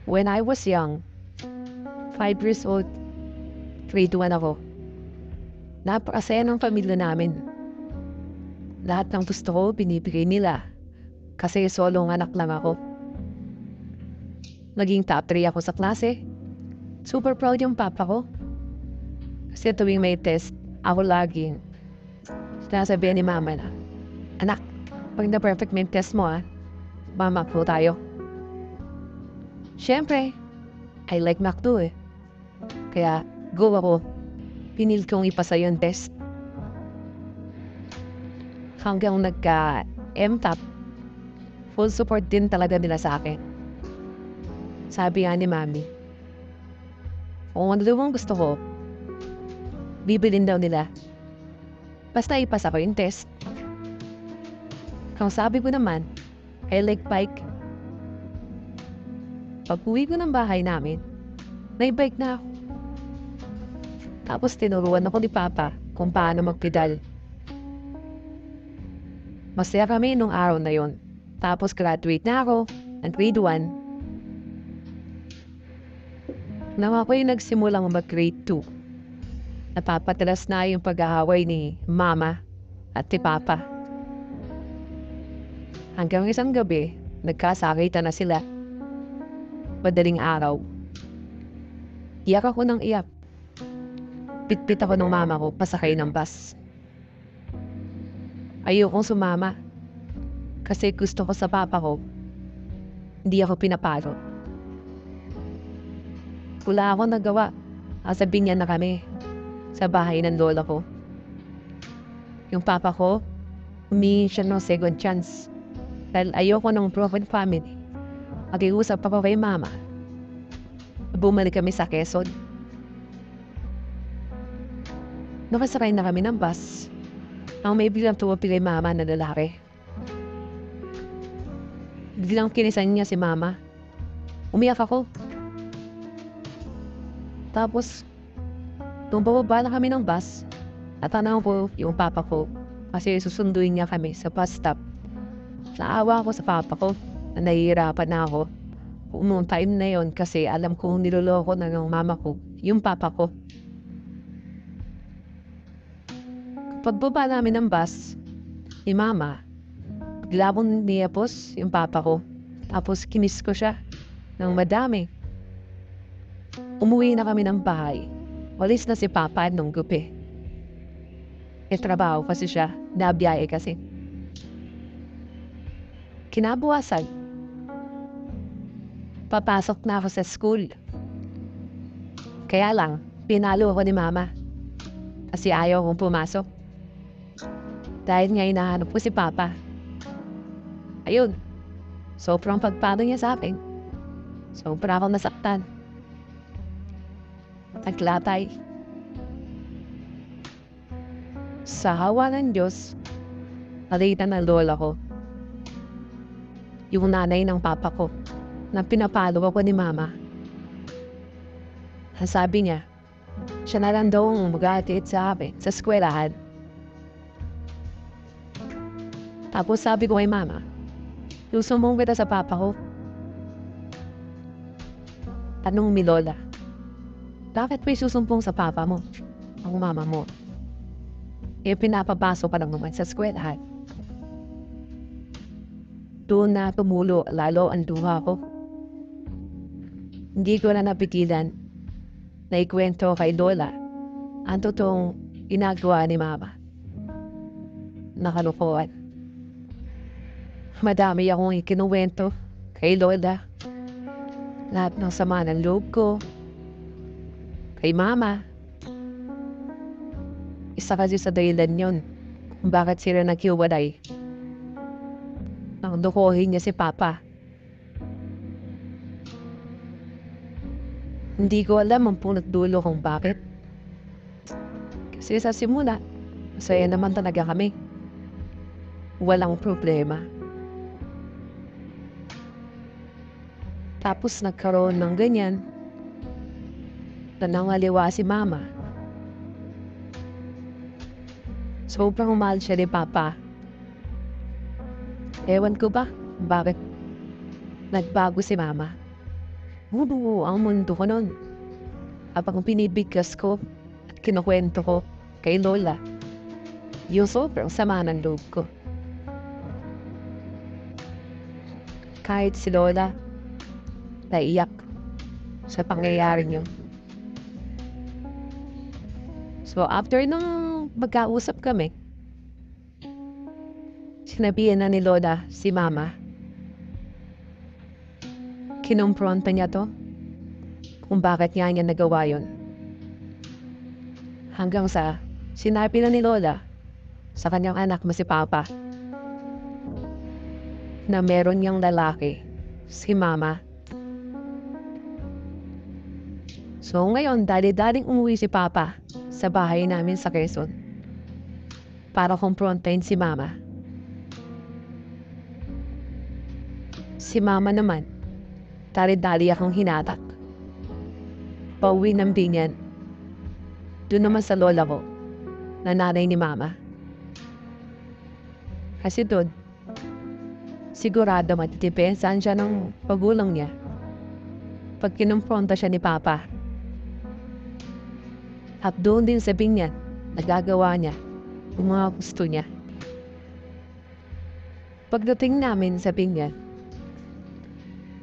When I was young, 5 years old, grade 1 ako. Napakasaya ng pamilya namin. Lahat ng gusto ko, binibigay nila. Kasi solong anak lang ako. Naging top 3 ako sa klase. Super proud yung papa ko. Kasi tuwing may test, ako laging sinasabihan ni mama na, "Anak, pag na-perfect mo yung test mo mama po tayo." Siyempre, I like Mac too eh. Kaya go ako. Pinil kong ipasa yung test. Hanggang nagka-MTAP, full support din talaga nila sa akin. Sabi nga ni mami, kung ano daw ang gusto ko, bibilin daw nila. Basta ipasa ko yung test. Kung sabi ko naman, I like bike. Pag uwi ko ng bahay namin, may bike na ako. Tapos tinuruan ako ni Papa kung paano magpedal. Masaya kami nung araw na yon. Tapos graduate na ako ng grade 1. Nang ako'y nagsimulang mag-grade 2, napapatalas na yung pag-aaway ni Mama at ni Papa. Hanggang isang gabi, nagkasakitan na sila. Madaling araw, iyak ako ng iyak. Pitpit ako ng mama ko pasakay ng bus. Ayokong sumama kasi gusto ko sa papa ko. Hindi ako pinapalo. Wala akong nagawa. Sa binyan na kami sa bahay ng lola ko. Yung papa ko, humingi siya ng second chance dahil ayoko ng broken family. Mag-iusap ako kay mama. Bumalik kami sa Quezon. Nakasakay na kami ng bus. Ang may biglang tuwapi kay mama na lalaki. Biglang kinisan niya si mama. Umiyak ako. Tapos, nung bababa na kami ng bus, natanaw ko yung papa ko kasi susunduin niya kami sa bus stop. Naawa ako sa papa ko na nahihirapan na ako. Noong time na yon kasi alam kong niloloko na ng mama ko yung papa ko. Pagbaba namin ng bus, ni mama, bigla akong niyapos yung papa ko. Tapos kinis ko siya ng madami. Umuwi na kami ng bahay. Walis na si papa nung gabi. Trabaho kasi siya, nabiyahe kasi. Kinabukasan, papasok na ako sa school. Kaya lang, pinalo ako ni mama. Kasi ayaw kong pumasok. Dahil nga hinahanap ko si papa. Ayun, sobrang pagpalo niya sa akin. Sobra akong nasaktan. Naglatay. Sa hawa ng Diyos, nakita ng lola ko yung nanay ng papa ko na pinapalo ako ni mama. Sabi niya, siya na lang daw ang mag-aatid sa amin sa eskwelahan. Tapos sabi ko kay mama, susumbong kita sa papa ko. Tanong mi lola, bakit may susumbong sa papa mo, ang mama mo? Pinapapasok pa lang naman sa eskwelahan. Doon na tumulo lalo ang duha ko. Hindi ko na napigilan na ikwento kay lola ang totoong ginagawa ni mama. Nakalukuhan. Madami akong ikinuwento kay lola. Lahat ng sama ng loob ko. Kay mama. Isa kasi sa dahilan yun kung bakit sila naghiwalay. Nang dukuhin niya si papa. Hindi ko alam ang punot dulo kung bakit. Kasi sa simula, masaya naman talaga kami. Walang problema. Tapos nagkaroon ng ganyan. Nangaliwa si mama. Sobrang mahal siya ni papa. Ewan ko ba bakit nagbago si mama. Bubuo ang mundo ko nun. Habang binibigkas ko at kinukwento ko kay Lola yung sobrang sama ng loob ko. Kahit si Lola, naiyak sa pangyayaring yun. So after nung magkausap kami, sinabihan na ni Lola si Mama. Kinumpronta niya to kung bakit niya nagawa yun. Hanggang sa sinabi na ni Lola sa kanyang anak mo si Papa na meron niyang lalaki, si Mama. So ngayon, dali-daling umuwi si Papa sa bahay namin sa Quezon para kumprontahin si Mama. Si Mama naman, dali-dali akong hinatak. Pauwi ng Binyan. Doon naman sa lola ko, na nanay ni Mama. Kasi doon, sigurado matitipensan siya ng pagulang niya pag kinumpronta siya ni Papa. At doon din sa Binyan, nagagawa niya yung mga gusto niya. Pagdating namin sa Binyan,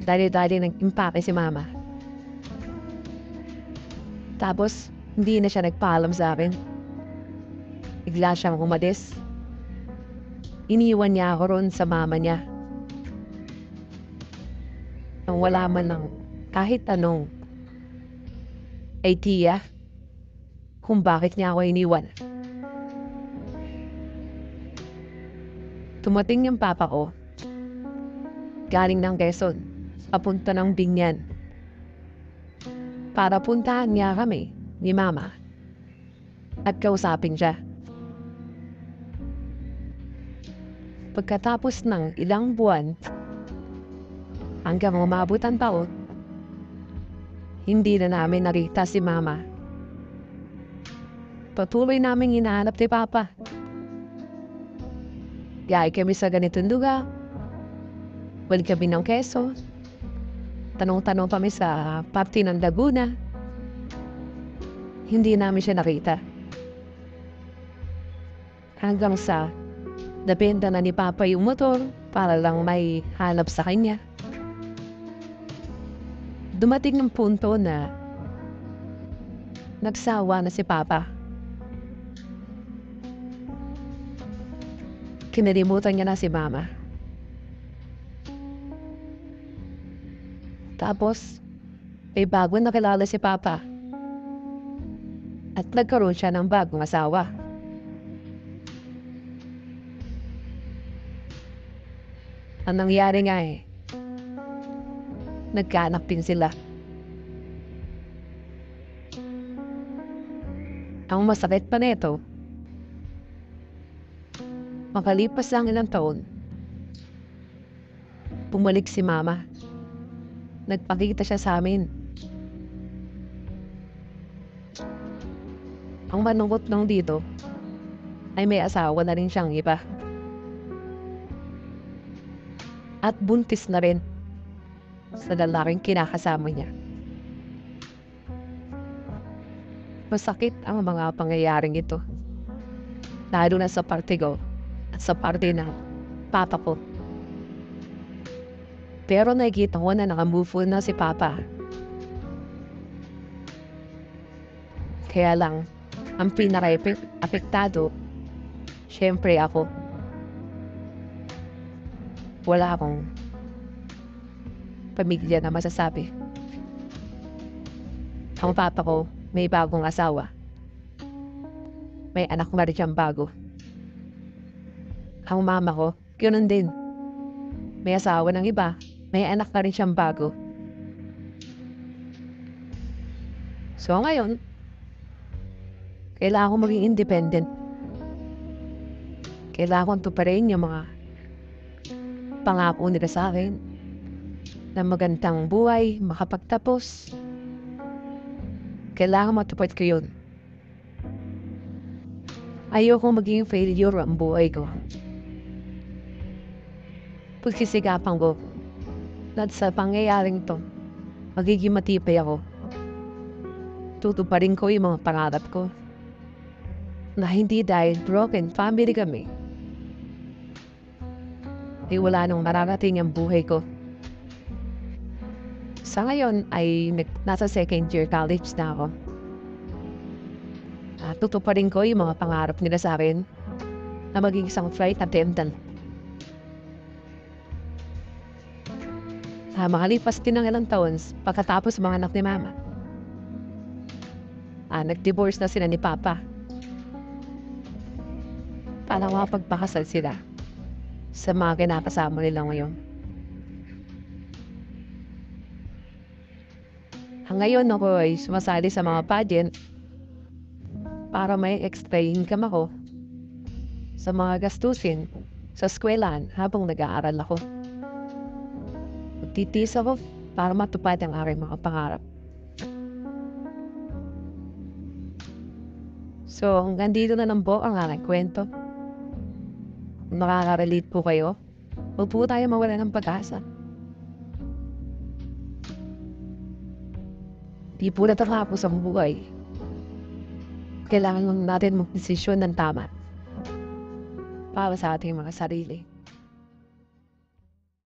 dali-dali nag-impake si Mama. Tapos, hindi na siya nagpaalam sa akin. Bigla siyang umalis. Iniwan niya ako ron sa mama niya. Nang wala man lang kahit anong idea kung bakit niya ako iniwan. Tumating yung papa ko. Galing ng Quezon, papunta ng Binyan. Para puntahan niya kami ni Mama at kausapin siya. Pagkatapos ng ilang buwan, hanggang umabot ang taon, hindi na namin nakita si Mama. Patuloy naming hinahanap ni Papa. Gaya kami sa ganitong lugar. Balik kami ng Quezon. Tanong-tanong kami sa parte ng Laguna. Hindi namin siya nakita. Hanggang sa nabenta na ni Papa yung motor para lang may hanap sa kanya. Dumating ng punto na nagsawa na si Papa. Kinalimutan niya na si Mama. Tapos, may bago nakilala si Papa. At nagkaroon siya ng bagong asawa. Ang nangyari nga nagkaanak din sila. Ang masakit pa nito, makalipas ang ilang taon, bumalik si Mama. Nagpakita siya sa amin. Ang manungot nung dito ay may asawa na rin siyang iba. At buntis na rin sa lalaking kinakasama niya. Masakit ang mga pangyayaring ito. Lalo na sa parte ko at sa parte ng papa ko. Pero nakikita ko na nakamove on na si Papa. Kaya lang, ang pinaka-apektado, syempre ako. Wala akong pamilya na masasabi. Ang papa ko, may bagong asawa. May anak na rin siyang bago. Ang mama ko, ganoon din. May asawa ng iba. May anak na rin siyang bago. So ngayon, kailangan ko maging independent. Kailangan kong tuparin yung mga pangako nila sa akin na magandang buhay, makapagtapos. Kailangan matupad ko yun. Ayoko maging failure ang buhay ko. Pagkisikapan ko, at sa pangyayaring to, Magiging matibay ako. Tutuparin ko yung mga pangarap ko. Na hindi dahil broken family kami. Ay wala nang mararating ang buhay ko. Sa ngayon ay nasa second year college na ako. Tutuparin ko yung mga pangarap nila sa akin na maging isang flight attendant. Makalipas din ng ilang taon pagkatapos mga anak ni Mama. Nag-divorce na sila ni Papa. Para makapagpakasal sila sa mga kinakasama nila ngayon. Ngayon ako ay sumasali sa mga pageant para may extra income ako sa mga gastusin sa eskwelahan habang nag-aaral ako. Magtitiis ako para matupad ang aking mga pangarap. So, hanggang dito na lang po ang aking kwento. Kung nakaka-relate po kayo, huwag po tayo mawala ng pag-asa. Di po natatapos ang buhay. Kailangan natin mag-desisyon ng tama para sa ating mga sarili.